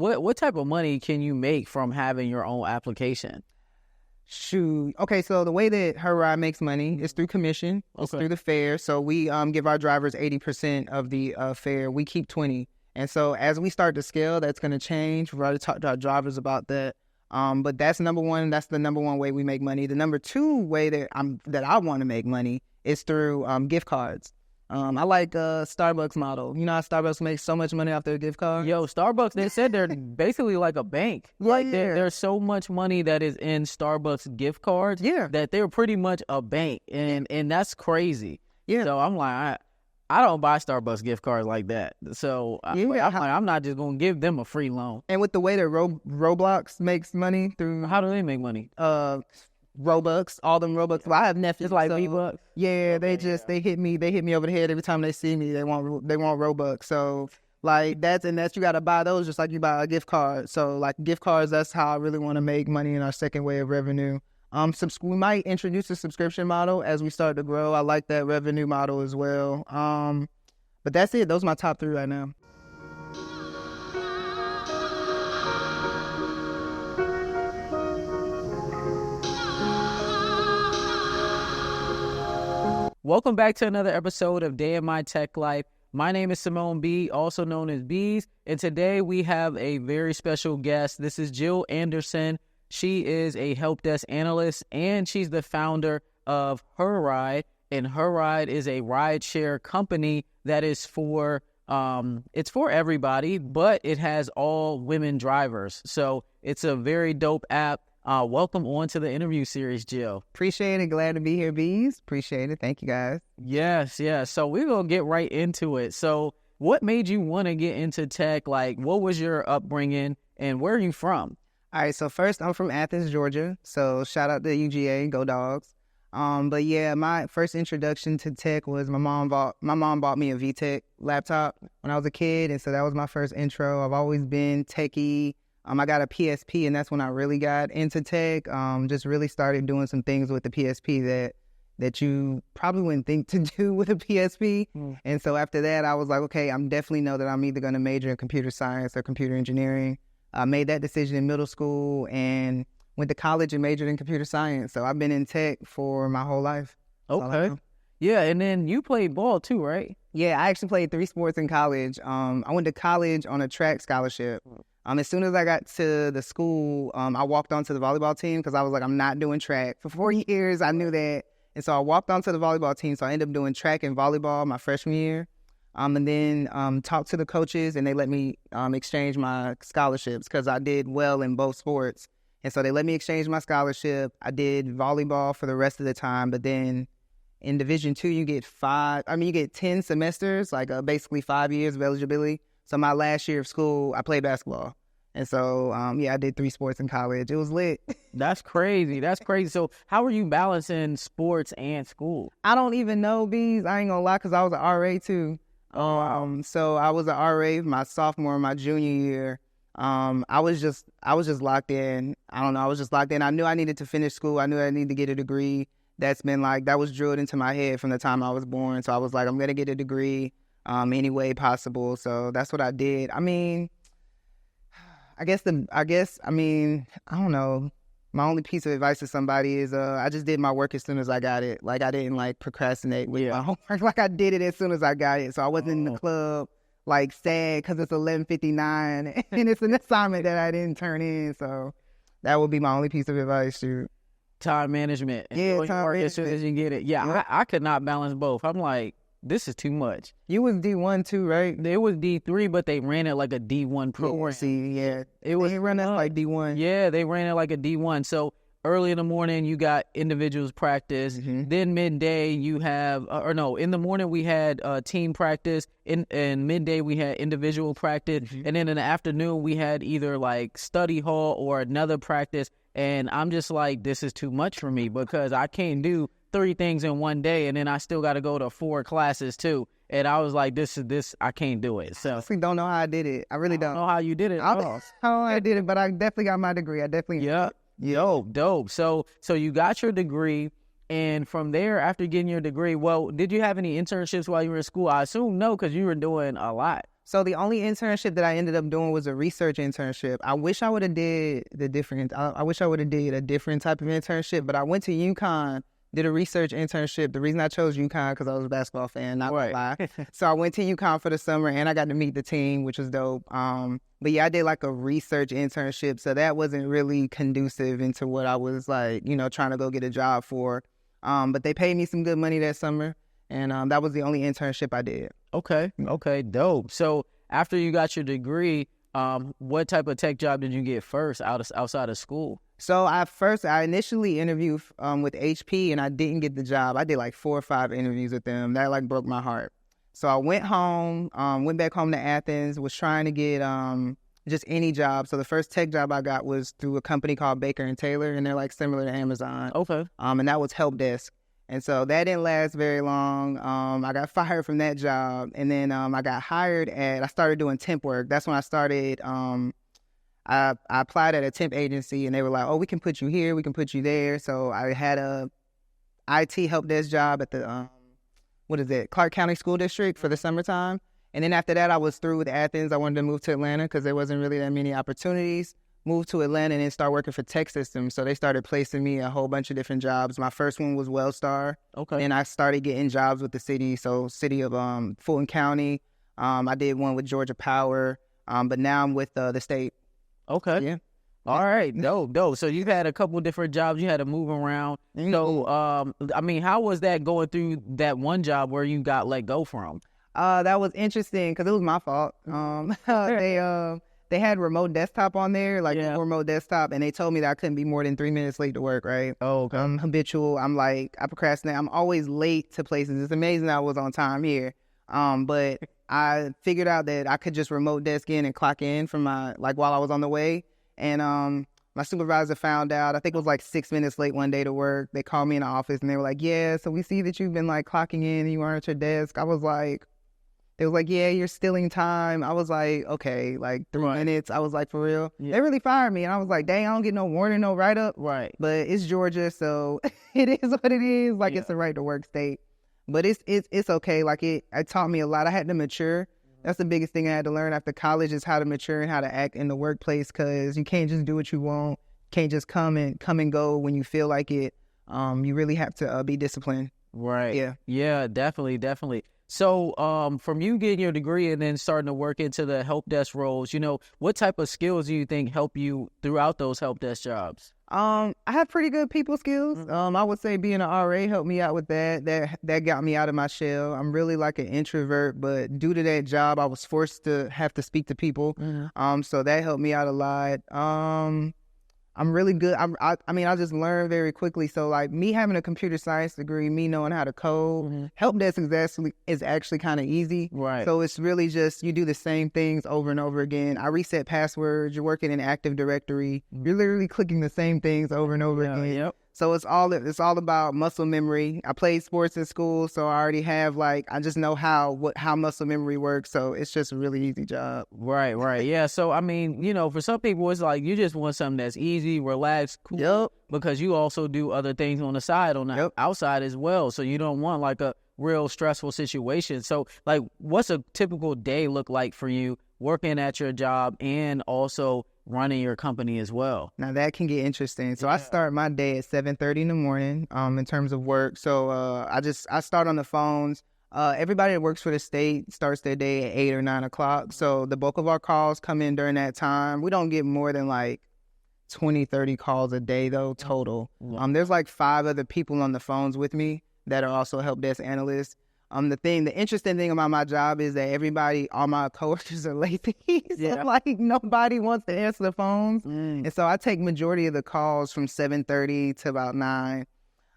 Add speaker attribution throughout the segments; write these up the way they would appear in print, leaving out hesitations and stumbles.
Speaker 1: What type of money can you make from having your own application?
Speaker 2: Shoot. Okay, so the way that HERide makes money is through commission. It's through the fare. So we give our drivers 80% of the fare. We keep 20. And so as we start to scale, that's going to change. We've already talked to our drivers about that. But that's number one. That's the number one way we make money. The number two way that I want to make money is through gift cards. I like Starbucks model. You know how Starbucks makes so much money off their gift cards?
Speaker 1: Yo, Starbucks, they said they're basically like a bank. Like there's so much money that is in Starbucks gift cards that they're pretty much a bank. And that's crazy. Yeah. So I'm like, I don't buy Starbucks gift cards like that. So I'm not just going to give them a free loan.
Speaker 2: And with the way that Roblox makes money through...
Speaker 1: How do they make money?
Speaker 2: Robux, all them Robux. Well, I have Netflix.
Speaker 1: It's like V-Bucks.
Speaker 2: Yeah, they hit me over the head every time they see me. They want Robux. So like that's you got to buy those just like you buy a gift card. So like gift cards, that's how I really want to make money in our second way of revenue. We might introduce a subscription model as we start to grow. I like that revenue model as well. But that's it. Those are my top 3 right now.
Speaker 1: Welcome back to another episode of Day in My Tech Life. My name is Simone B, also known as Bees, and today we have a very special guest. This is Jill Anderson. She is a help desk analyst, and she's the founder of HERide, and HERide is a rideshare company that is it's for everybody, but it has all women drivers. So it's a very dope app. Welcome on to the interview series, Jill.
Speaker 2: Appreciate it. Glad to be here, Bees. Appreciate it. Thank you, guys.
Speaker 1: Yes. So we're going to get right into it. So what made you want to get into tech? Like, what was your upbringing and where are you from?
Speaker 2: All right. So first, I'm from Athens, Georgia. So shout out to UGA, go Dogs. But yeah, my first introduction to tech was my mom bought me a VTech laptop when I was a kid. And so that was my first intro. I've always been techie. I got a PSP, and that's when I really got into tech. Just really started doing some things with the PSP that you probably wouldn't think to do with a PSP. And so after that, I was like, okay, I'm definitely know that I'm either going to major in computer science or computer engineering. I made that decision in middle school and went to college and majored in computer science. So I've been in tech for my whole life.
Speaker 1: Okay. Yeah, and then you played ball too, right?
Speaker 2: Yeah, I actually played 3 sports in college. I went to college on a track scholarship. As soon as I got to the school, I walked onto the volleyball team because I was like, I'm not doing track. For 4 years, I knew that. And so I walked onto the volleyball team. So I ended up doing track and volleyball my freshman year. And then talked to the coaches, and they let me exchange my scholarships because I did well in both sports. And so they let me exchange my scholarship. I did volleyball for the rest of the time. But then in Division II, you get 10 semesters, like basically 5 years of eligibility. So my last year of school, I played basketball. And so, I did 3 sports in college. It was lit.
Speaker 1: That's crazy. So how are you balancing sports and school?
Speaker 2: I don't even know, Bees. I ain't gonna lie, because I was an RA too. So I was an RA my sophomore and my junior year. I was just locked in. I don't know. I was just locked in. I knew I needed to finish school. I knew I needed to get a degree. That was drilled into my head from the time I was born. So I was like, I'm going to get a degree any way possible. So that's what I did. I don't know. My only piece of advice to somebody is I just did my work as soon as I got it. Like, I didn't procrastinate with my homework. Like, I did it as soon as I got it. So I wasn't in the club sad because it's 11:59 and it's an assignment that I didn't turn in. So that would be my only piece of advice, dude.
Speaker 1: Time management.
Speaker 2: Yeah, time management.
Speaker 1: As soon as you get it. Yeah. I could not balance both. I'm like, this is too much.
Speaker 2: You was D1 too, right?
Speaker 1: It was D3, but they ran it like a D1 program.
Speaker 2: They ran it like D1.
Speaker 1: Yeah, they ran it like a D1. So early in the morning, you got individuals practice. Mm-hmm. Then midday, you have, in the morning we had team practice. In midday, we had individual practice. Mm-hmm. And then in the afternoon, we had either study hall or another practice. And I'm just like, this is too much for me because I can't do 3 things in one day, and then I still got to go to 4 classes too. And I was like, this, I can't do it. So
Speaker 2: I don't know how I did it. I really don't
Speaker 1: know how you did it.
Speaker 2: I don't know how I did it, but I definitely got my degree.
Speaker 1: Dope. So you got your degree, and from there, after getting your degree, well, did you have any internships while you were in school? I assume no, because you were doing a lot.
Speaker 2: So the only internship that I ended up doing was a research internship. I wish I would have did I wish I would have did a different type of internship, but I went to UConn, did a research internship. The reason I chose UConn because I was a basketball fan, not gonna lie. So I went to UConn for the summer and I got to meet the team, which was dope. But yeah, I did like a research internship. So that wasn't really conducive into what I was like, trying to go get a job for. But they paid me some good money that summer. And that was the only internship I did.
Speaker 1: Okay, dope. So after you got your degree, what type of tech job did you get first outside of school?
Speaker 2: So I initially interviewed with HP and I didn't get the job. I did like 4 or 5 interviews with them. That like broke my heart. So I went home, went back home to Athens, was trying to get just any job. So the first tech job I got was through a company called Baker and Taylor, and they're like similar to Amazon.
Speaker 1: Okay.
Speaker 2: And that was help desk. And so that didn't last very long. I got fired from that job. And then I got hired I started doing temp work. That's when I started, I applied at a temp agency and they were like, oh, we can put you here, we can put you there. So I had a IT help desk job at the, Clark County School District for the summertime. And then after that, I was through with Athens. I wanted to move to Atlanta because there wasn't really that many opportunities. Moved to Atlanta and then started working for Tech Systems. So they started placing me a whole bunch of different jobs. My first one was Wellstar.
Speaker 1: Okay.
Speaker 2: And I started getting jobs with the city. So city of Fulton County. I did one with Georgia Power. But now I'm with the state.
Speaker 1: Okay.
Speaker 2: Yeah.
Speaker 1: All right. Dope. So you had a couple different jobs. You had to move around. Mm-hmm. So, how was that going through that one job where you got let go from?
Speaker 2: That was interesting because it was my fault. They had remote desktop on there, remote desktop, and they told me that I couldn't be more than 3 minutes late to work, right?
Speaker 1: Oh, okay.
Speaker 2: I'm habitual. I procrastinate. I'm always late to places. It's amazing I was on time here. But I figured out that I could just remote desk in and clock in from while I was on the way. And my supervisor found out. I think it was like 6 minutes late one day to work. They called me in the office and they were like, yeah, so we see that you've been clocking in and you aren't at your desk. They was like, yeah, you're stealing time. I was like, okay, 3 minutes. I was like, for real? Yeah. They really fired me. And I was like, dang, I don't get no warning, no write-up.
Speaker 1: Right.
Speaker 2: But it's Georgia, so it is what it is. It's a right-to-work state. But it's okay. It taught me a lot. I had to mature. That's the biggest thing I had to learn after college is how to mature and how to act in the workplace because you can't just do what you want. Can't just come and go when you feel like it. You really have to be disciplined.
Speaker 1: Right.
Speaker 2: Yeah.
Speaker 1: Yeah, definitely. So from you getting your degree and then starting to work into the help desk roles, what type of skills do you think help you throughout those help desk jobs?
Speaker 2: I have pretty good people skills. Mm-hmm. I would say being an RA helped me out with that. That got me out of my shell. I'm really an introvert, but due to that job, I was forced to have to speak to people. Mm-hmm. So that helped me out a lot. I'm really good. I just learned very quickly. So me having a computer science degree, me knowing how to code, mm-hmm. help desk is actually kind of easy.
Speaker 1: Right.
Speaker 2: So it's really just you do the same things over and over again. I reset passwords. You're working in Active Directory. Mm-hmm. You're literally clicking the same things over and over again.
Speaker 1: Yep.
Speaker 2: So it's all about muscle memory. I played sports in school, so I already have I just know how muscle memory works. So it's just a really easy job.
Speaker 1: Right. Yeah. So for some people, it's you just want something that's easy, relaxed, cool.
Speaker 2: Yep.
Speaker 1: Because you also do other things on the side, on the outside as well. So you don't want a real stressful situation. So what's a typical day look like for you working at your job and also running your company as well?
Speaker 2: Now that can get interesting. So I start my day at 7:30 in the morning in terms of work. So I start on the phones. Everybody that works for the state starts their day at 8 or 9 o'clock. So the bulk of our calls come in during that time. We don't get more than 20, 30 calls a day though, total. There's 5 other people on the phones with me that are also help desk analysts. The interesting thing about my job is that all my coworkers are lazy. So nobody wants to answer the phones. And so I take majority of the calls from 7:30 to about 9.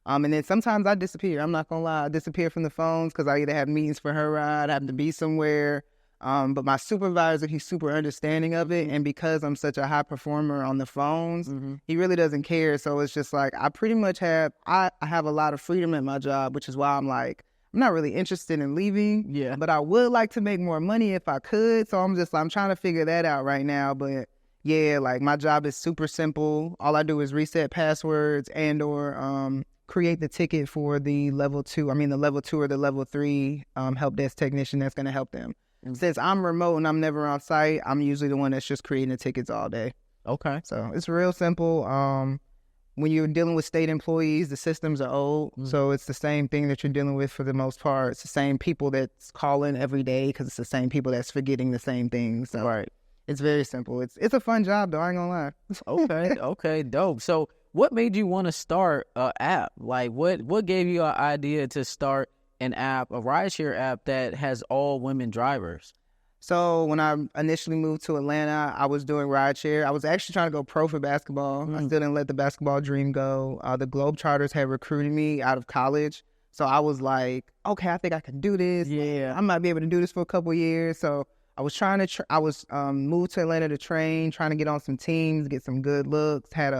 Speaker 2: And then sometimes I disappear. I'm not gonna lie. I disappear from the phones because I either have meetings for HERide, I have to be somewhere. But my supervisor, he's super understanding of it. And because I'm such a high performer on the phones, mm-hmm. he really doesn't care. So it's just I pretty much have a lot of freedom at my job, which is why I'm I'm not really interested in leaving.
Speaker 1: Yeah.
Speaker 2: But I would like to make more money if I could. So I'm trying to figure that out right now. But yeah, my job is super simple. All I do is reset passwords or create the ticket for the level 2 or the level 3 help desk technician that's going to help them. since I'm remote and I'm never on site, I'm usually the one that's just creating the tickets all day.
Speaker 1: Okay.
Speaker 2: So it's real simple. When you're dealing with state employees, the systems are old. So it's the same thing that you're dealing with for the most part. It's the same people that's calling every day because it's the same people that's forgetting the same things. So
Speaker 1: Right.
Speaker 2: it's very simple. It's a fun job, though. I ain't gonna lie.
Speaker 1: Okay. Okay. Dope. So what made you want to start an app? Like what gave you an idea to start an app, a rideshare app that has all women drivers?
Speaker 2: So when I initially moved to Atlanta, I was doing rideshare. I was actually trying to go pro for basketball. I still didn't let the basketball dream go. The Globetrotters had recruited me out of college. So I was like, okay, I think I can do this.
Speaker 1: Yeah.
Speaker 2: I might be able to do this for a couple of years. So I was trying to, moved to Atlanta to train, trying to get on some teams, get some good looks. Had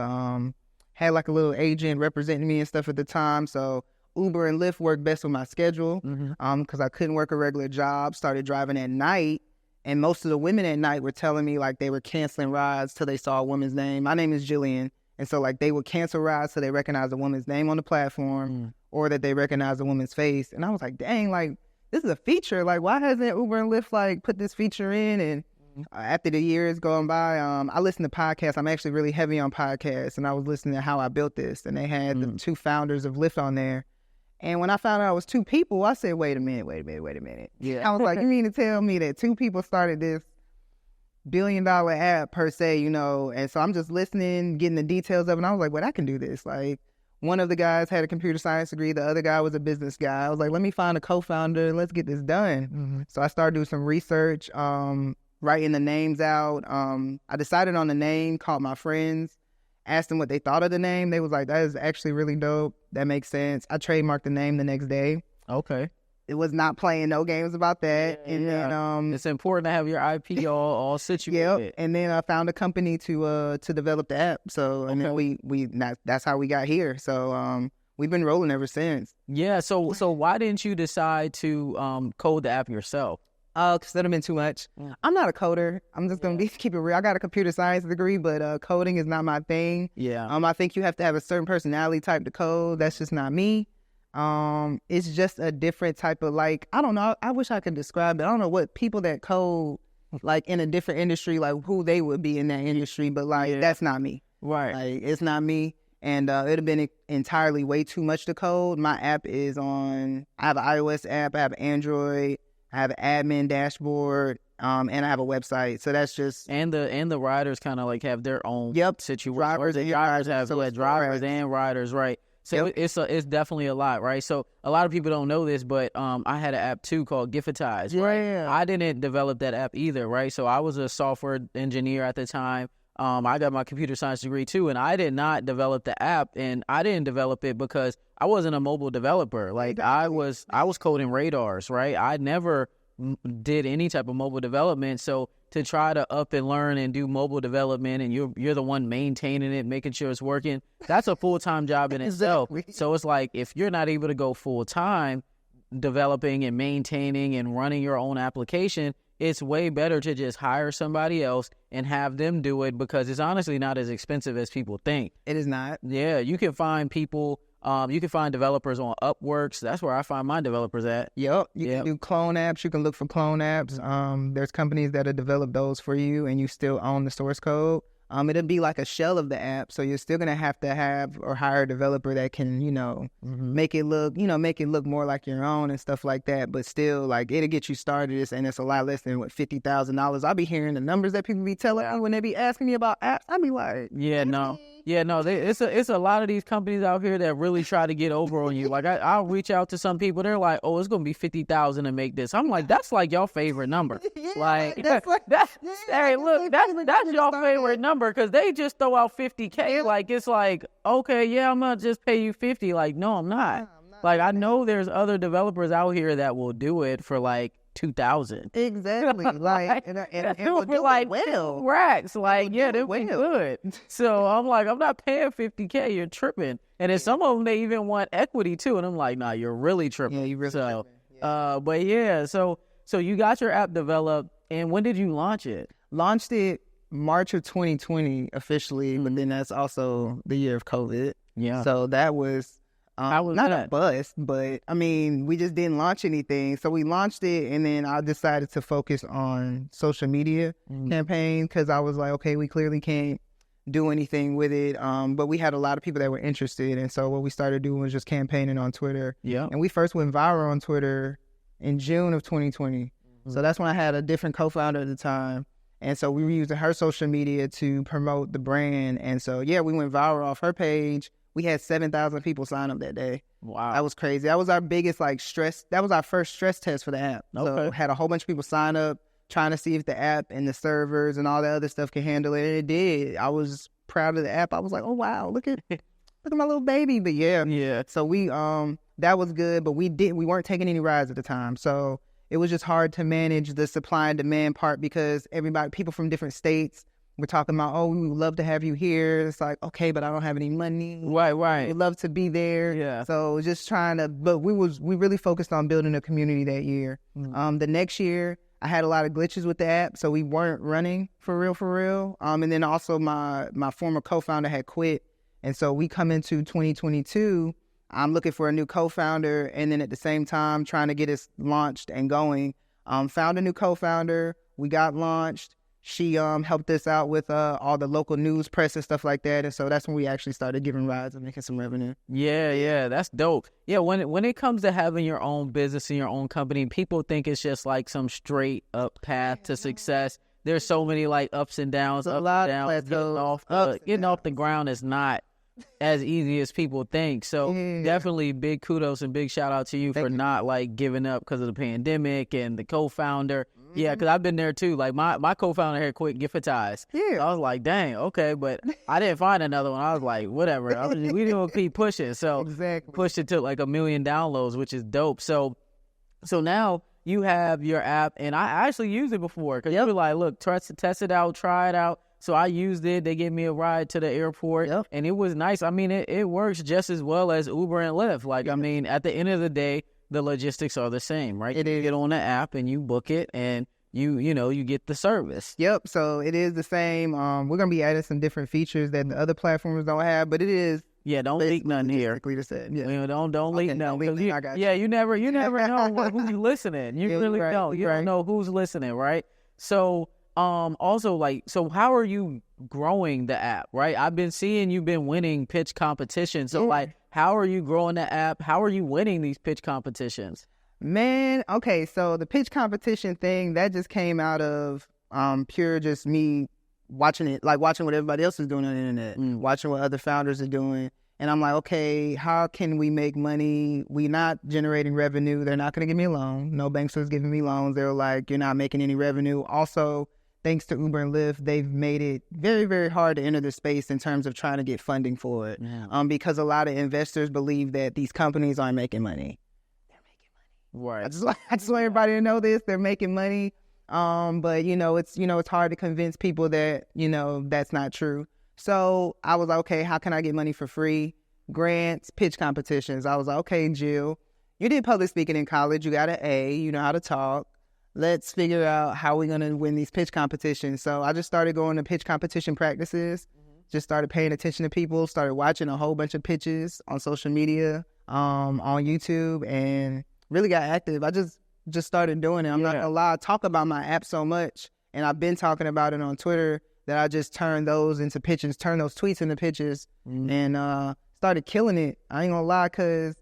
Speaker 2: like a little agent representing me and stuff at the time. So Uber and Lyft worked best with my schedule because I couldn't work a regular job. Started driving at night. And most of the women at night were telling me like they were canceling rides till they saw a woman's name. My name is Jillian. And so like they would cancel rides till they recognized a woman's name on the platform or that they recognized a woman's face. And I was like, dang, like this is a feature. Like why hasn't Uber and Lyft like put this feature in? And after the years going by, I listen to podcasts. I'm actually really heavy on podcasts. And I was listening to How I Built This. And they had the two founders of Lyft on there. And when I found out it was two people, I said, wait a minute.
Speaker 1: Yeah.
Speaker 2: I was like, you mean to tell me that two people started this billion-dollar app per se, you know? And so I'm just listening, getting the details of it. And I was like, well, I can do this. Like, one of the guys had a computer science degree. The other guy was a business guy. I was like, let me find a co-founder. Let's get this done. So I started doing some research, writing the names out. I decided on the name, called my friends, asked them what they thought of the name. They was like, that is actually really dope. That makes sense. I trademarked the name the next day.
Speaker 1: Okay.
Speaker 2: It was not playing no games about that. And then
Speaker 1: it's important to have your IP all situated.
Speaker 2: Yep. And then I found a company to develop the app. So and then that's how we got here. So we've been rolling ever since.
Speaker 1: Yeah. So why didn't you decide to code the app yourself?
Speaker 2: Because that'd have been too much. I'm not a coder. I'm just gonna keep it real. I got a computer science degree, but coding is not my thing.
Speaker 1: Yeah.
Speaker 2: I think you have to have a certain personality type to code. That's just not me. It's just a different type of like, I don't know. I wish I could describe it. I don't know what people that code like in a different industry, like who they would be in that industry, but like that's not me.
Speaker 1: Right.
Speaker 2: Like it's not me. And it'd have been entirely way too much to code. My app is I have an iOS app, I have Android, I have an admin dashboard, and I have a website. So that's just
Speaker 1: and the riders kind of like have their own situation.
Speaker 2: Drivers
Speaker 1: the drivers have drivers and riders, right? So it's definitely a lot, right? So a lot of people don't know this, but I had an app too called Gifitize. Right?
Speaker 2: Yeah.
Speaker 1: I didn't develop that app either, right? So I was a software engineer at the time. I got my computer science degree too, and I did not develop the app, and I didn't develop it because I wasn't a mobile developer. Like I was coding radars, right? I never did any type of mobile development. So to try to up and learn and do mobile development, and you're the one maintaining it, making sure it's working, that's a full-time job in itself. So it's like if you're not able to go full-time developing and maintaining and running your own application, it's way better to just hire somebody else and have them do it because it's honestly not as expensive as people think.
Speaker 2: It is not.
Speaker 1: Yeah, you can find people, you can find developers on Upworks. That's where I find my developers at.
Speaker 2: Yep. You can do clone apps. You can look for clone apps. There's companies that have developed those for you and you still own the source code. It'll be like a shell of the app, so you're still gonna have to have or hire a developer that can, make it look more like your own and stuff like that. But still, like it'll get you started, and it's a lot less than $50,000. I'll be hearing the numbers that people be telling me when they be asking me about apps. I be like, it's a lot of these companies out here that really try to get over on you. Like I'll reach out to some people, they're like, oh, it's gonna be $50,000 to make this. I'm like, that's like your favorite number. That's your favorite number. Because they just throw out $50K. Like, it's like, okay, yeah, I'm going to just pay you $50. Like, no, I'm not. Like, I know there's other developers out here that will do it for like $2,000. Exactly. Like, and will do like well.
Speaker 1: Racks. Like, yeah, they're good. So I'm like, I'm not paying $50K. You're tripping. And then some of them, they even want equity too. And I'm like, nah, you're really tripping.
Speaker 2: Yeah, you really tripping.
Speaker 1: Yeah. But yeah, so you got your app developed. And when did you launch it?
Speaker 2: Launched it March of 2020 officially, but then that's also the year of COVID.
Speaker 1: Yeah.
Speaker 2: So that was
Speaker 1: How was
Speaker 2: not
Speaker 1: that?
Speaker 2: a bust, but I mean, we just didn't launch anything. So we launched it, and then I decided to focus on social media campaign because I was like, okay, we clearly can't do anything with it. But we had a lot of people that were interested, and so what we started doing was just campaigning on Twitter.
Speaker 1: Yeah.
Speaker 2: And we first went viral on Twitter in June of 2020. So that's when I had a different co-founder at the time. And so we were using her social media to promote the brand. And so, yeah, we went viral off her page. We had 7,000 people sign up that day.
Speaker 1: Wow.
Speaker 2: That was crazy. That was our biggest, stress. That was our first stress test for the app.
Speaker 1: Okay.
Speaker 2: So had a whole bunch of people sign up, trying to see if the app and the servers and all the other stuff can handle it. And it did. I was proud of the app. I was like, oh, wow, look at my little baby. But yeah. So we, that was good. But we weren't taking any rides at the time. So it was just hard to manage the supply and demand part because people from different states were talking about, oh, we would love to have you here. It's like, okay, but I don't have any money.
Speaker 1: Right.
Speaker 2: We'd love to be there.
Speaker 1: Yeah.
Speaker 2: So just but we really focused on building a community that year. The next year, I had a lot of glitches with the app, so we weren't running for real. And then also my former co-founder had quit. And so we come into 2022, I'm looking for a new co-founder, and then at the same time trying to get us launched and going. Found a new co-founder. We got launched. She helped us out with all the local news, press, and stuff like that. And so that's when we actually started giving rides and making some revenue.
Speaker 1: Yeah, that's dope. Yeah, when it comes to having your own business and your own company, people think it's just like some straight up path to success. There's so many ups and downs,
Speaker 2: a lot of plateaus.
Speaker 1: Getting off the ground is not as easy as people think. So definitely big kudos and big shout out to you for not giving up because of the pandemic and the co-founder. Yeah, because I've been there too. My co-founder had quit Giftize. Yeah. I was like, dang, okay, but I didn't find another one. I was like, whatever. We didn't keep pushing. So pushed it to 1 million downloads, which is dope. So now you have your app, and I actually used it before because you were like, look, test it out, try it out. So I used it. They gave me a ride to the airport, and it was nice. I mean, it works just as well as Uber and Lyft. I mean, at the end of the day, the logistics are the same, right? You get on the app and you book it, and you get the service.
Speaker 2: Yep. So it is the same. We're gonna be adding some different features that the other platforms don't have, but it is.
Speaker 1: Yeah, don't leak nothing here.
Speaker 2: Yeah.
Speaker 1: Don't leak nothing. You never know who's listening. You really don't. You don't know who's listening, right? So also so how are you growing the app, right? I've been seeing you've been winning pitch competitions. So how are you growing the app? How are you winning these pitch competitions?
Speaker 2: Man, okay, so the pitch competition thing, that just came out of pure just me watching it, watching what everybody else is doing on the internet, watching what other founders are doing. And I'm like, okay, how can we make money? We not generating revenue. They're not going to give me a loan. No banks was giving me loans. They were like, you're not making any revenue. Also, thanks to Uber and Lyft, they've made it very, very hard to enter the space in terms of trying to get funding for it. Yeah. Because a lot of investors believe that these companies aren't making money. They're making money.
Speaker 1: Right.
Speaker 2: I just want everybody to know this. They're making money. But it's hard to convince people that, that's not true. So I was like, okay, how can I get money for free? Grants, pitch competitions. I was like, okay, Jill, you did public speaking in college. You got an A. You know how to talk. Let's figure out how we're going to win these pitch competitions. So I just started going to pitch competition practices, just started paying attention to people, started watching a whole bunch of pitches on social media, on YouTube, and really got active. I just started doing it. I'm not going to lie. I talk about my app so much, and I've been talking about it on Twitter, that I just turned those into pitches, turned those tweets into pitches, and started killing it. I ain't going to lie, because...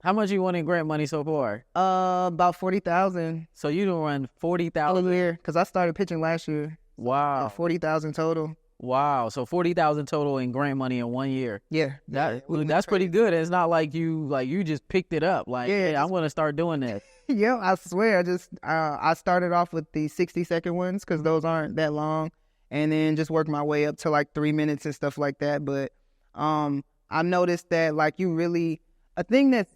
Speaker 1: How much you won in grant money so far?
Speaker 2: About 40,000.
Speaker 1: So you done run 40,000
Speaker 2: a year? Because I started pitching last year.
Speaker 1: Wow.
Speaker 2: 40,000 total.
Speaker 1: Wow. So 40,000 total in grant money in 1 year.
Speaker 2: Yeah.
Speaker 1: That's pretty good. It's not like you just picked it up. Hey, I'm gonna start doing this.
Speaker 2: Yeah, I swear. I started off with the 60-second ones because those aren't that long, and then just worked my way up to 3 minutes and stuff like that. But I noticed that a thing that's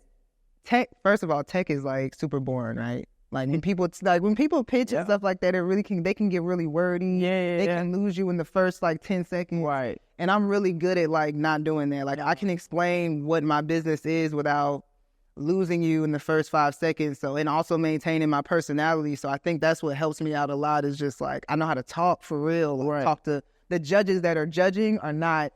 Speaker 2: tech, first of all, tech is super boring, right? When people pitch and stuff like that, they can get really wordy. They can lose you in the first 10 seconds.
Speaker 1: Right.
Speaker 2: And I'm really good at not doing that. I can explain what my business is without losing you in the first 5 seconds. So, and also maintaining my personality. So I think that's what helps me out a lot, is just I know how to talk for real.
Speaker 1: Right.
Speaker 2: Talk to the judges that are judging are not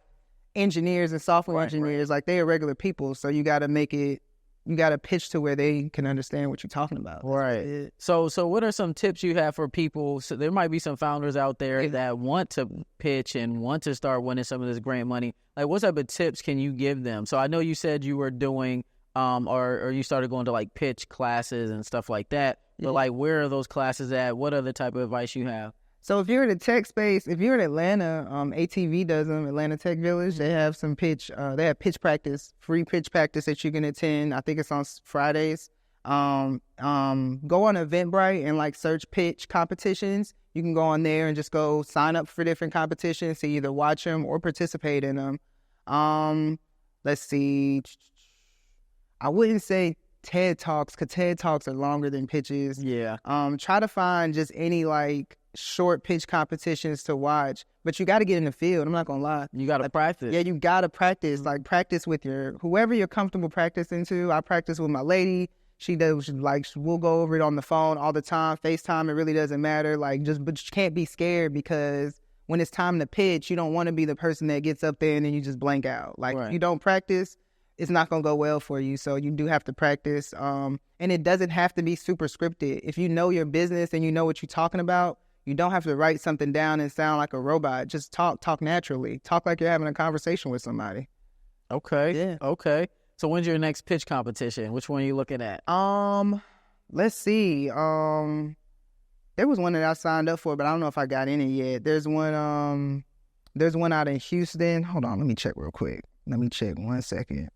Speaker 2: engineers and software engineers. Like, they are regular people, so you got to make it. You got to pitch to where they can understand what you're talking about.
Speaker 1: Right. So what are some tips you have for people? So there might be some founders out there that want to pitch and want to start winning some of this grant money. Like, what type of tips can you give them? So I know you said you were doing, or you started going to like pitch classes and stuff like that. But like, where are those classes at? What other type of advice you have?
Speaker 2: So if you're in the tech space, if you're in Atlanta, ATV does them, Atlanta Tech Village. They have some they have pitch practice, free pitch practice that you can attend. I think it's on Fridays. Go on Eventbrite and like search pitch competitions. You can go on there and just go sign up for different competitions to either watch them or participate in them. Let's see. I wouldn't say TED Talks, because TED Talks are longer than pitches.
Speaker 1: Yeah.
Speaker 2: Try to find just any like short pitch competitions to watch, but you got to get in the field. I'm not gonna lie.
Speaker 1: You got to practice.
Speaker 2: Yeah, you got to practice. Like, practice with whoever you're comfortable practicing to. I practice with my lady. She does, like, we'll go over it on the phone all the time. FaceTime, it really doesn't matter. Like, but you can't be scared, because when it's time to pitch, you don't want to be the person that gets up there and then you just blank out. Like, if you don't practice, it's not going to go well for you. So you do have to practice. And it doesn't have to be super scripted. If you know your business and you know what you're talking about, you don't have to write something down and sound like a robot. Just talk naturally. Talk like you're having a conversation with somebody.
Speaker 1: Okay.
Speaker 2: Yeah.
Speaker 1: Okay. So when's your next pitch competition? Which one are you looking at?
Speaker 2: Let's see. There was one that I signed up for, but I don't know if I got in it yet. There's one out in Houston. Hold on, let me check real quick. Let me check 1 second.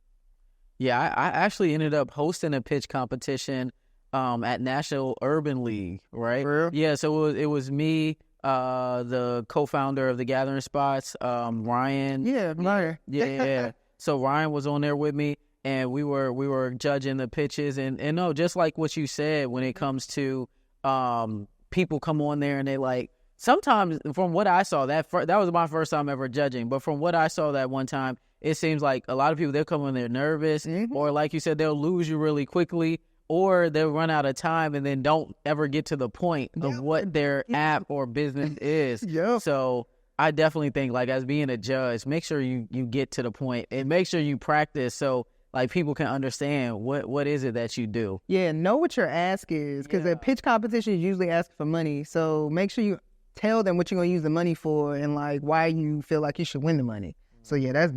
Speaker 1: Yeah, I actually ended up hosting a pitch competition at National Urban League, right?
Speaker 2: For real?
Speaker 1: Yeah, so it was me, the co-founder of the Gathering Spots, Ryan.
Speaker 2: Yeah, Ryan.
Speaker 1: Yeah. So Ryan was on there with me, and we were judging the pitches, and no, just like what you said, when it comes to people come on there and they like, sometimes from what I saw, that was my first time ever judging, but from what I saw that one time, it seems like a lot of people, they'll come in there nervous, or like you said, they'll lose you really quickly, or they'll run out of time and then don't ever get to the point of what their app or business is. So I definitely think, like, as being a judge, make sure you get to the point and make sure you practice so like people can understand what is it that you do.
Speaker 2: Yeah, know what your ask is, because a pitch competition is usually asking for money. So make sure you tell them what you're going to use the money for and like why you feel like you should win the money. So yeah,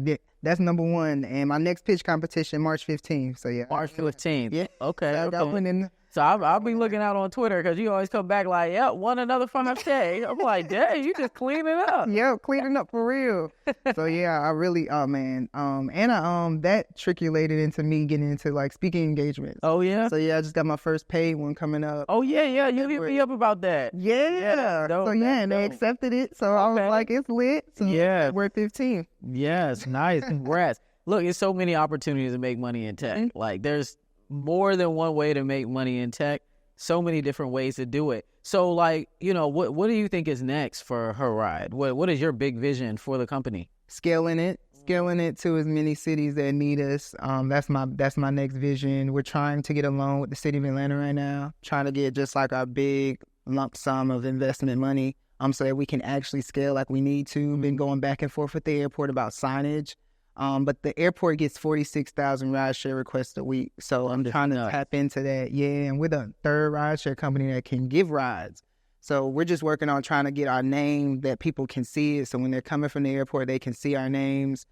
Speaker 2: that's number one. And my next pitch competition, March 15th. So yeah.
Speaker 1: March 15th.
Speaker 2: Yeah.
Speaker 1: Okay.
Speaker 2: I got one in.
Speaker 1: So I'll be looking out on Twitter, because you always come back like, yep, won another 5K. I'm like, dang, you just cleaning up.
Speaker 2: Yeah, cleaning up for real. So yeah, I really, oh man. That trickulated into me getting into like speaking engagements.
Speaker 1: Oh yeah?
Speaker 2: So yeah, I just got my first paid one coming up.
Speaker 1: Oh yeah. You hit me up about that.
Speaker 2: Yeah. So yeah, and they accepted it. So I was like, it's lit. So
Speaker 1: yeah.
Speaker 2: We're at 15.
Speaker 1: Yes, nice. Congrats. Look, there's so many opportunities to make money in tech. Like, there's more than one way to make money in tech. So many different ways to do it. So, like, you know, what do you think is next for HERide? What is your big vision for the company?
Speaker 2: Scaling it to as many cities that need us. That's my next vision. We're trying to get a loan with the city of Atlanta right now. Trying to get just like our big lump sum of investment money. So that we can actually scale like we need to. Been going back and forth with the airport about signage. But the airport gets 46,000 rideshare requests a week. So I'm trying to tap into that. Yeah, and we're the third rideshare company that can give rides. So we're just working on trying to get our name that people can see it. So when they're coming from the airport, they can see our names.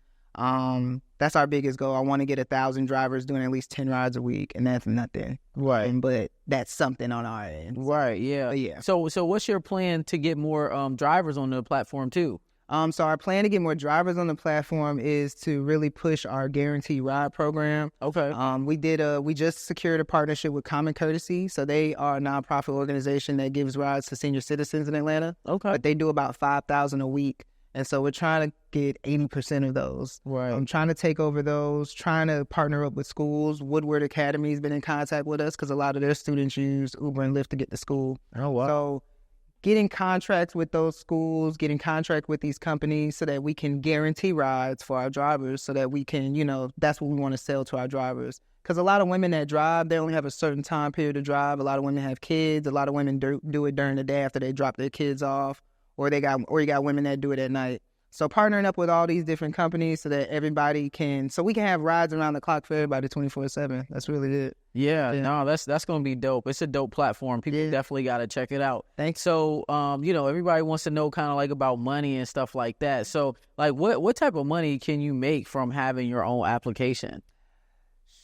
Speaker 2: That's our biggest goal. I want to get 1,000 drivers doing at least 10 rides a week, and that's nothing.
Speaker 1: Right.
Speaker 2: But that's something on our end.
Speaker 1: Right, yeah.
Speaker 2: Yeah.
Speaker 1: So what's your plan to get more drivers on the platform too?
Speaker 2: So our plan to get more drivers on the platform is to really push our guaranteed ride program.
Speaker 1: Okay.
Speaker 2: We just secured a partnership with Common Courtesy. So they are a nonprofit organization that gives rides to senior citizens in Atlanta.
Speaker 1: Okay.
Speaker 2: But they do about 5,000 a week. And so we're trying to get 80% of those.
Speaker 1: Right.
Speaker 2: I'm trying to take over those, trying to partner up with schools. Woodward Academy has been in contact with us because a lot of their students use Uber and Lyft to get to school.
Speaker 1: Oh, wow.
Speaker 2: So getting contracts with those schools, getting contract with these companies so that we can guarantee rides for our drivers so that we can, that's what we want to sell to our drivers. Because a lot of women that drive, they only have a certain time period to drive. A lot of women have kids. A lot of women do it during the day after they drop their kids off, or you got women that do it at night. So partnering up with all these different companies so that we can have rides around the clock for everybody 24/7. That's really it.
Speaker 1: Yeah, no, that's gonna be dope. It's a dope platform. People definitely gotta check it out.
Speaker 2: Thanks.
Speaker 1: So, everybody wants to know kind of like about money and stuff like that. So, like, what type of money can you make from having your own application?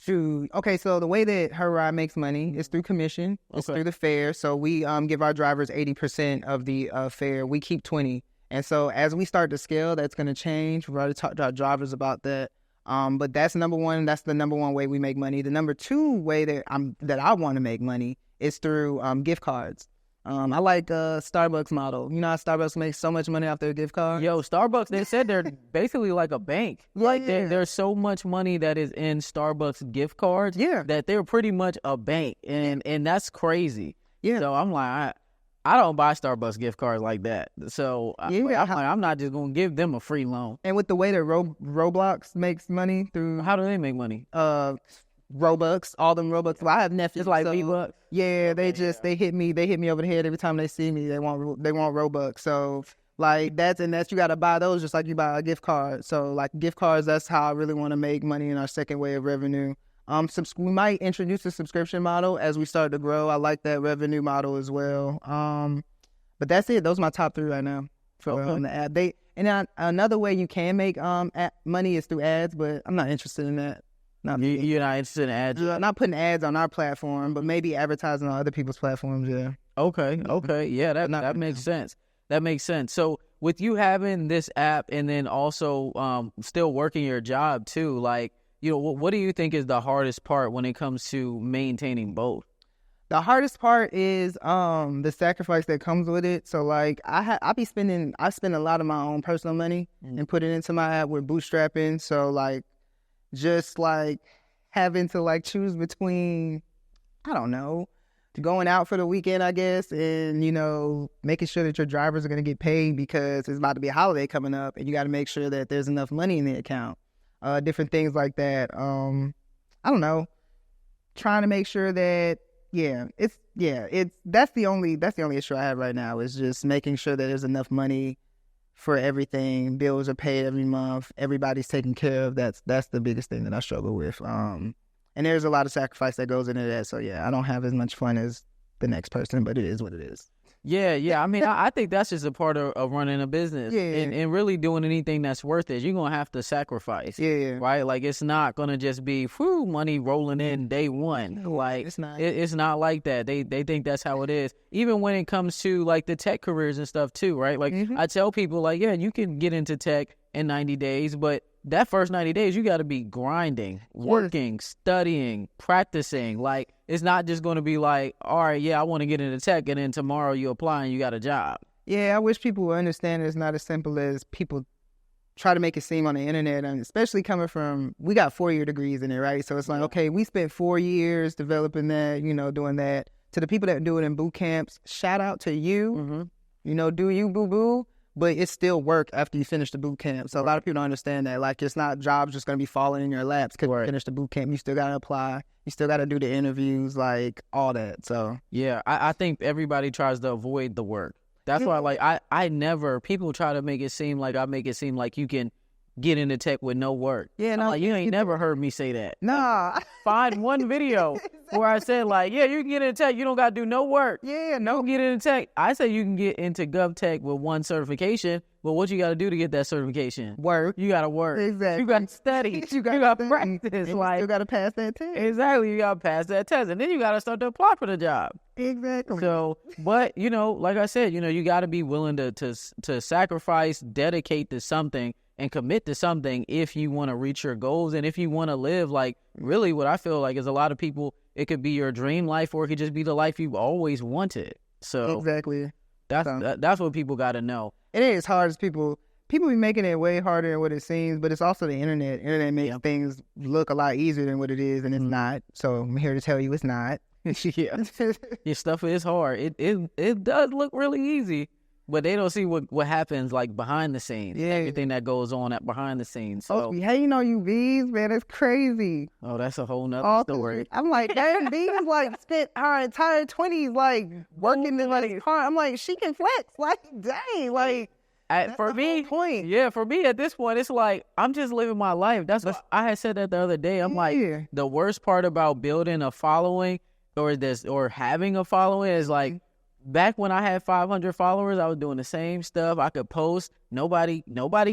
Speaker 2: Shoot. Okay, so the way that HERide makes money is through commission. It's through the fare. So we give our drivers 80% of the fare. We keep 20. And so as we start to scale, that's going to change. We've already talked to our drivers about that. But that's number one. That's the number one way we make money. The number two way that I want to make money is through gift cards. I like Starbucks model. You know how Starbucks makes so much money off their gift card?
Speaker 1: Yo, Starbucks, they said they're basically like a bank. Like there's so much money that is in Starbucks gift cards that they're pretty much a bank. And that's crazy. Yeah. So I'm like, I don't buy Starbucks gift cards like that. So I'm not just going to give them a free loan.
Speaker 2: And with the way that Roblox makes money through...
Speaker 1: How do they make money?
Speaker 2: Robux, all them Robux. Well, I have nephews.
Speaker 1: It's like V-Bucks?
Speaker 2: Yeah, they hit me over the head every time they see me. They want Robux. So like that's you got to buy those just like you buy a gift card. So like gift cards, that's how I really want to make money in our second way of revenue. We might introduce a subscription model as we start to grow. I like that revenue model as well. But that's it. Those are my top three right now on the ad. Another way you can make money is through ads, but I'm not interested in that.
Speaker 1: You're not interested in ads?
Speaker 2: Not putting ads on our platform, but maybe advertising on other people's platforms, yeah.
Speaker 1: Okay. Yeah, that makes sense. That makes sense. So with you having this app and then also still working your job too, like, what do you think is the hardest part when it comes to maintaining both?
Speaker 2: The hardest part is the sacrifice that comes with it. So like I spend a lot of my own personal money and put it into my app with bootstrapping. So like just like having to like choose between, I don't know, going out for the weekend, I guess, and, making sure that your drivers are going to get paid because it's about to be a holiday coming up and you got to make sure that there's enough money in the account. Different things like that. I don't know, trying to make sure that, that's the only issue I have right now is just making sure that there's enough money for everything. Bills are paid every month. Everybody's taken care of. That's the biggest thing that I struggle with. And there's a lot of sacrifice that goes into that. So yeah, I don't have as much fun as the next person, but it is what it is.
Speaker 1: Yeah. I mean, I think that's just a part of running a business and really doing anything that's worth it. You're going to have to sacrifice. Yeah. Right? Like, it's not going to just be, money rolling in day one. Like, it's not like that. They think that's how it is. Even when it comes to, like, the tech careers and stuff, too, right? Like, I tell people, like, yeah, you can get into tech in 90 days, but that first 90 days, you got to be grinding, working, studying, practicing. Like, it's not just going to be like, all right, yeah, I want to get into tech, and then tomorrow you apply and you got a job.
Speaker 2: Yeah, I wish people would understand it's not as simple as people try to make it seem on the internet, and especially coming from, we got 4-year degrees in it, right? So it's like, okay, we spent 4 years developing that, doing that. To the people that do it in boot camps, shout out to you. Do you, boo-boo? But it's still work after you finish the boot camp. So a lot of people don't understand that. Like, it's not jobs just going to be falling in your laps because you finished the boot camp. You still got to apply. You still got to do the interviews, like, all that. So
Speaker 1: yeah, I think everybody tries to avoid the work. That's why, like, I never, people try to make it seem like I make it seem like you can get into tech with no work. Yeah, no, like, you ain't never heard me say that.
Speaker 2: Nah.
Speaker 1: Find one video where I said, like, yeah, you can get into tech. You don't got to do no work.
Speaker 2: Yeah, no.
Speaker 1: Get into tech. I say you can get into GovTech with one certification, but what you got to do to get that certification?
Speaker 2: Work.
Speaker 1: You got to work.
Speaker 2: Exactly.
Speaker 1: You got to study. You got to practice.
Speaker 2: Like, you got to pass that test.
Speaker 1: Exactly. You got to pass that test. And then you got to start to apply for the job.
Speaker 2: Exactly.
Speaker 1: So, but, like I said, you got to be willing to sacrifice, dedicate to something, and commit to something if you want to reach your goals and if you want to live, like, really what I feel like is a lot of people, it could be your dream life or it could just be the life you've always wanted. So
Speaker 2: exactly.
Speaker 1: That's what people got to know.
Speaker 2: It ain't as hard as people be making it way harder than what it seems, but it's also the internet. Internet makes things look a lot easier than what it is, and it's not. So I'm here to tell you it's not.
Speaker 1: Yeah. Your stuff is hard. It does look really easy. But they don't see what happens, like, behind the scenes. Yeah. Everything that goes on behind the scenes. So,
Speaker 2: be hating on you, Bees, man. It's crazy.
Speaker 1: Oh, that's a whole nother story.
Speaker 2: I'm like, damn, Bees, like, spent her entire 20s, like, working in, like, hard. I'm like, she can flex. Like, dang, like.
Speaker 1: For me,
Speaker 2: point.
Speaker 1: yeah, for me at this point, it's like I'm just living my life. That's what I had said that the other day. I'm like, the worst part about building a following or having a following is like back when I had 500 followers, I was doing the same stuff. I could post, nobody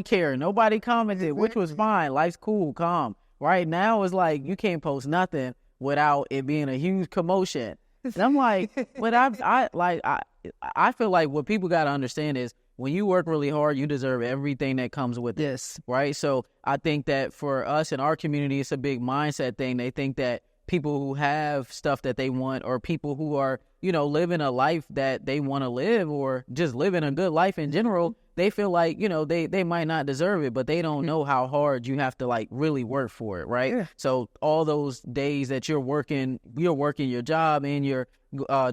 Speaker 1: cared, nobody commented, which was fine. Life's cool, calm. Right now, it's like you can't post nothing without it being a huge commotion. And I'm like, but I feel like what people got to understand is when you work really hard, you deserve everything that comes with it.
Speaker 2: Yes.
Speaker 1: Right. So I think that for us in our community, it's a big mindset thing. They think that people who have stuff that they want, or people who are, living a life that they want to live, or just living a good life in general, they feel like, they might not deserve it, but they don't know how hard you have to like really work for it. Right. Yeah. So all those days that you're working your job and you're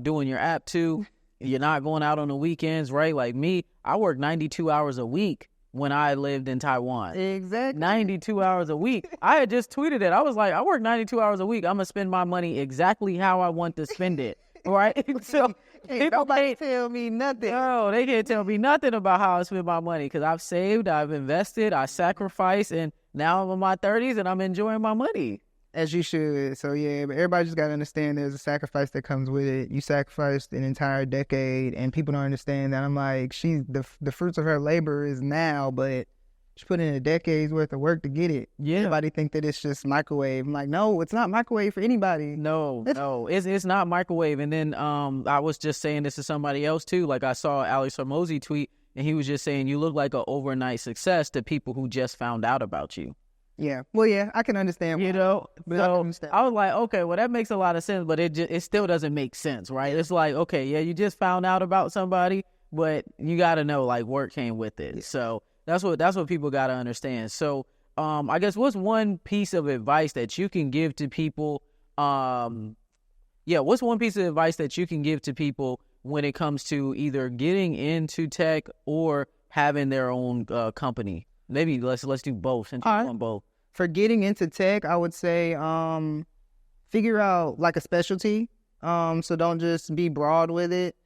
Speaker 1: doing your app too. You're not going out on the weekends, right? Like me, I work 92 hours a week when I lived in Taiwan.
Speaker 2: Exactly.
Speaker 1: 92 hours a week. I had just tweeted it. I was like, I work 92 hours a week. I'm going to spend my money exactly how I want to spend it, right? So
Speaker 2: nobody tell me nothing.
Speaker 1: No, they can't tell me nothing about how I spend my money because I've saved, I've invested, I sacrificed, and now I'm in my 30s and I'm enjoying my money.
Speaker 2: As you should. So yeah, but everybody just got to understand there's a sacrifice that comes with it. You sacrificed an entire decade, and people don't understand that. I'm like, the fruits of her labor is now, but she put in a decade's worth of work to get it. Yeah. Everybody think that it's just microwave. I'm like, no, it's not microwave for anybody.
Speaker 1: No, it's not microwave. And then I was just saying this to somebody else too. Like I saw Alex Hormozy tweet, and he was just saying, you look like an overnight success to people who just found out about you.
Speaker 2: Yeah. Well, yeah, I can understand.
Speaker 1: So I was like, okay, well, that makes a lot of sense, but it still doesn't make sense, right? It's like, okay, yeah, you just found out about somebody, but you got to know, like, work came with it. Yeah. So that's what people got to understand. So I guess what's one piece of advice that you can give to people? What's one piece of advice that you can give to people when it comes to either getting into tech or having their own company? Maybe let's do both since you want both.
Speaker 2: For getting into tech, I would say figure out like a specialty. So don't just be broad with it.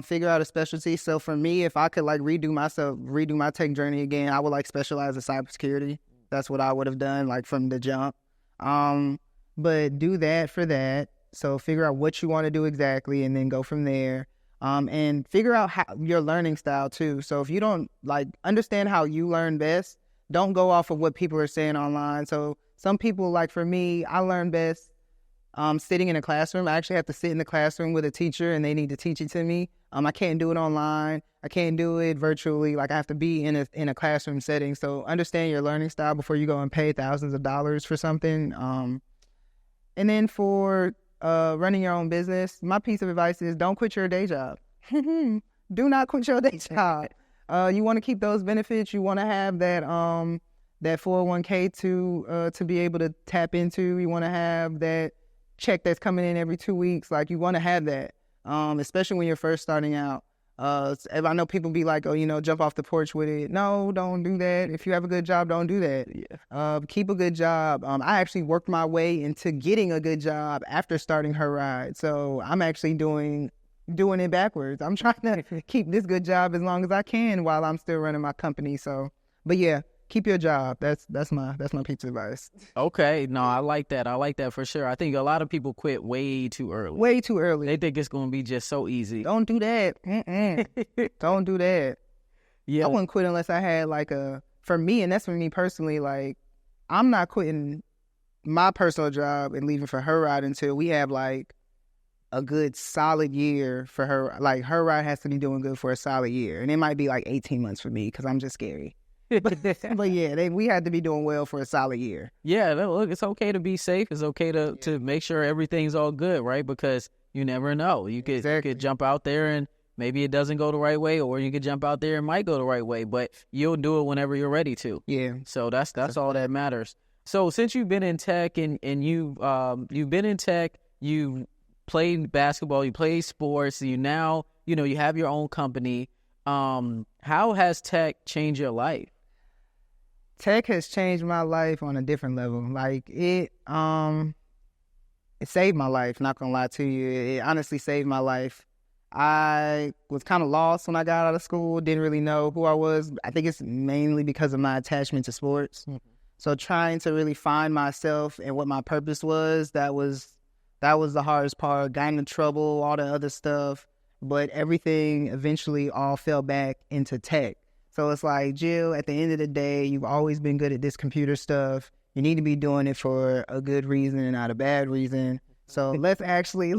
Speaker 2: Figure out a specialty. So for me, if I could like redo my tech journey again, I would like specialize in cybersecurity. That's what I would have done like from the jump. But do that for that. So figure out what you want to do exactly and then go from there. And figure out your learning style too. So if you don't like understand how you learn best, don't go off of what people are saying online. So some people, like for me, I learn best sitting in a classroom. I actually have to sit in the classroom with a teacher and they need to teach it to me. I can't do it online. I can't do it virtually. Like I have to be in a classroom setting. So understand your learning style before you go and pay thousands of dollars for something. And then for running your own business, my piece of advice is don't quit your day job. Do not quit your day job. You want to keep those benefits. You want to have that 401k to be able to tap into. You want to have that check that's coming in every 2 weeks. Like you want to have that, especially when you're first starting out. I know people be like, jump off the porch with it. No, don't do that. If you have a good job, don't do that. Yeah. Keep a good job. I actually worked my way into getting a good job after starting HERide. So I'm actually doing it backwards. I'm trying to keep this good job as long as I can while I'm still running my company. So, but yeah, keep your job. That's my piece of advice.
Speaker 1: Okay. No, I like that. I like that for sure. I think a lot of people quit way too early.
Speaker 2: Way too early.
Speaker 1: They think it's going to be just so easy.
Speaker 2: Don't do that. Don't do that.
Speaker 1: Yeah.
Speaker 2: I wouldn't quit unless I had for me, and that's for me personally, like I'm not quitting my personal job and leaving for HERide until we have like a good solid year for her. Like HERide has to be doing good for a solid year. And it might be like 18 months for me because I'm just scary. But yeah, we had to be doing well for a solid year.
Speaker 1: Yeah, look, it's okay to be safe. It's okay to make sure everything's all good, right? Because you never know. You could jump out there and maybe it doesn't go the right way, or you could jump out there and might go the right way, but you'll do it whenever you're ready to.
Speaker 2: Yeah.
Speaker 1: So that's all that matters. So since you've been in tech and you've been in tech, you played basketball, you played sports, you now, you have your own company. How has tech changed your life?
Speaker 2: Tech has changed my life on a different level. Like it saved my life, not gonna lie to you. It honestly saved my life. I was kind of lost when I got out of school, didn't really know who I was. I think it's mainly because of my attachment to sports. Mm-hmm. So trying to really find myself and what my purpose was, that was the hardest part. Got into trouble, all the other stuff, but everything eventually all fell back into tech. So it's like, Jill, at the end of the day, you've always been good at this computer stuff. You need to be doing it for a good reason and not a bad reason. So let's actually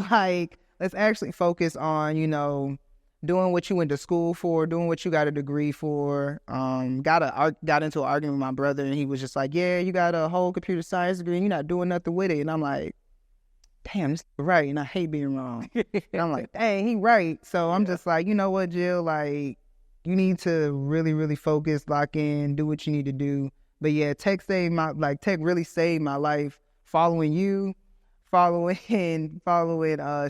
Speaker 2: focus on, you know, doing what you went to school for, doing what you got a degree for. Got into an argument with my brother, and he was just like, yeah, you got a whole computer science degree and you're not doing nothing with it. And I'm like, damn, this is right, and I hate being wrong. And I'm like, dang, he right. So I'm just like, you know what, Jill, like, you need to really, really focus, lock in, do what you need to do. But yeah, tech really saved my life. Following you, following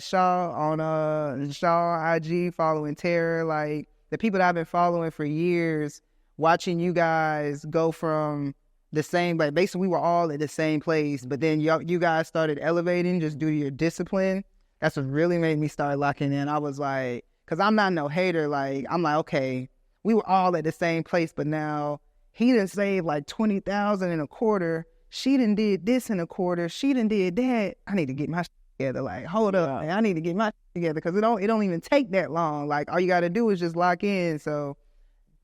Speaker 2: Shaw on Shaw IG, following Tara, like the people that I've been following for years, watching you guys go from the same, like basically we were all at the same place, but then you guys started elevating just due to your discipline. That's what really made me start locking in. I was like, because I'm not no hater, like I'm like, okay, we were all at the same place, but now he done saved like $20,000 in a quarter. She done did this in a quarter. She done did that. I need to get my shit together. Like, hold up, man. I need to get my shit together, because it don't even take that long. Like, all you got to do is just lock in. So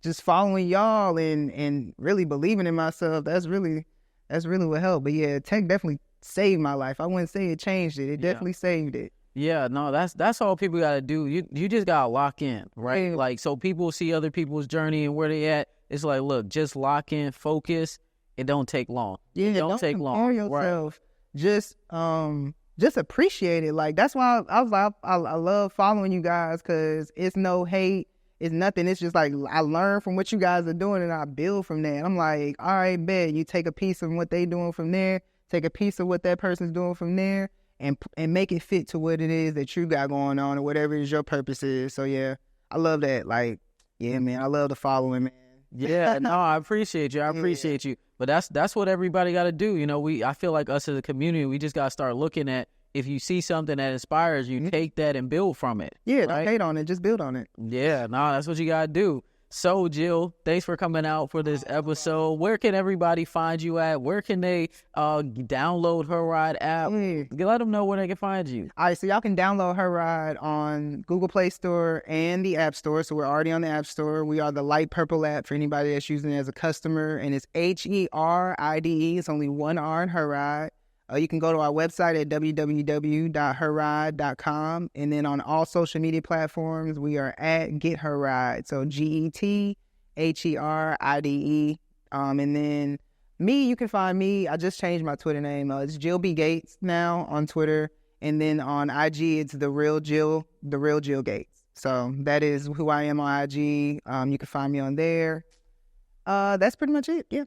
Speaker 2: just following y'all and really believing in myself, that's really what helped. But yeah, tech definitely saved my life. I wouldn't say it changed it. It definitely saved it.
Speaker 1: Yeah, no, that's all people got to do. You just got to lock in, right? Yeah. Like, so people see other people's journey and where they at. It's like, look, just lock in, focus. It don't take long.
Speaker 2: Yeah,
Speaker 1: it don't take long.
Speaker 2: Yourself. Right. Just appreciate it. Like, that's why I was like, I love following you guys, because it's no hate. It's nothing. It's just like, I learn from what you guys are doing and I build from that. I'm like, all right, bet. You take a piece of what they doing from there, take a piece of what that person's doing from there, and make it fit to what it is that you got going on or whatever it is your purpose is. So yeah, I love that. Like, yeah, man, I love the following, man.
Speaker 1: Yeah, no, I appreciate you. I appreciate you. But that's what everybody got to do. You know, I feel like us as a community, we just got to start looking at, if you see something that inspires you, take that and build from it.
Speaker 2: Yeah,
Speaker 1: right?
Speaker 2: Don't hate on it, just build on it.
Speaker 1: Yeah, no, that's what you got to do. So, Jill, thanks for coming out for this episode. Where can everybody find you at? Where can they download HERide app? Let them know where they can find you.
Speaker 2: All right, so y'all can download HERide on Google Play Store and the App Store. So we're already on the App Store. We are the light purple app for anybody that's using it as a customer, and it's HERide. It's only one R in HERide. You can go to our website at www.heride.com. And then on all social media platforms, we are at GetHERide. So GetHeride. And then me, you can find me. I just changed my Twitter name. It's Jill B. Gates now on Twitter. And then on IG, it's The Real Jill Gates. So that is who I am on IG. You can find me on there. That's pretty much it. Yeah.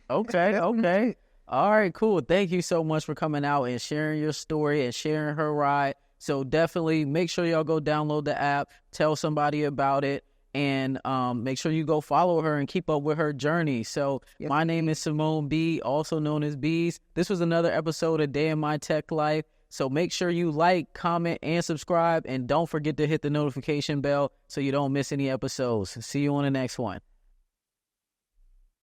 Speaker 1: Okay. All right, cool. Thank you so much for coming out and sharing your story and sharing HERide. So definitely make sure y'all go download the app, tell somebody about it, and make sure you go follow her and keep up with her journey. So My name is Simone B, also known as Bees. This was another episode of Day in My Tech Life. So make sure you like, comment, and subscribe, and don't forget to hit the notification bell so you don't miss any episodes. See you on the next one.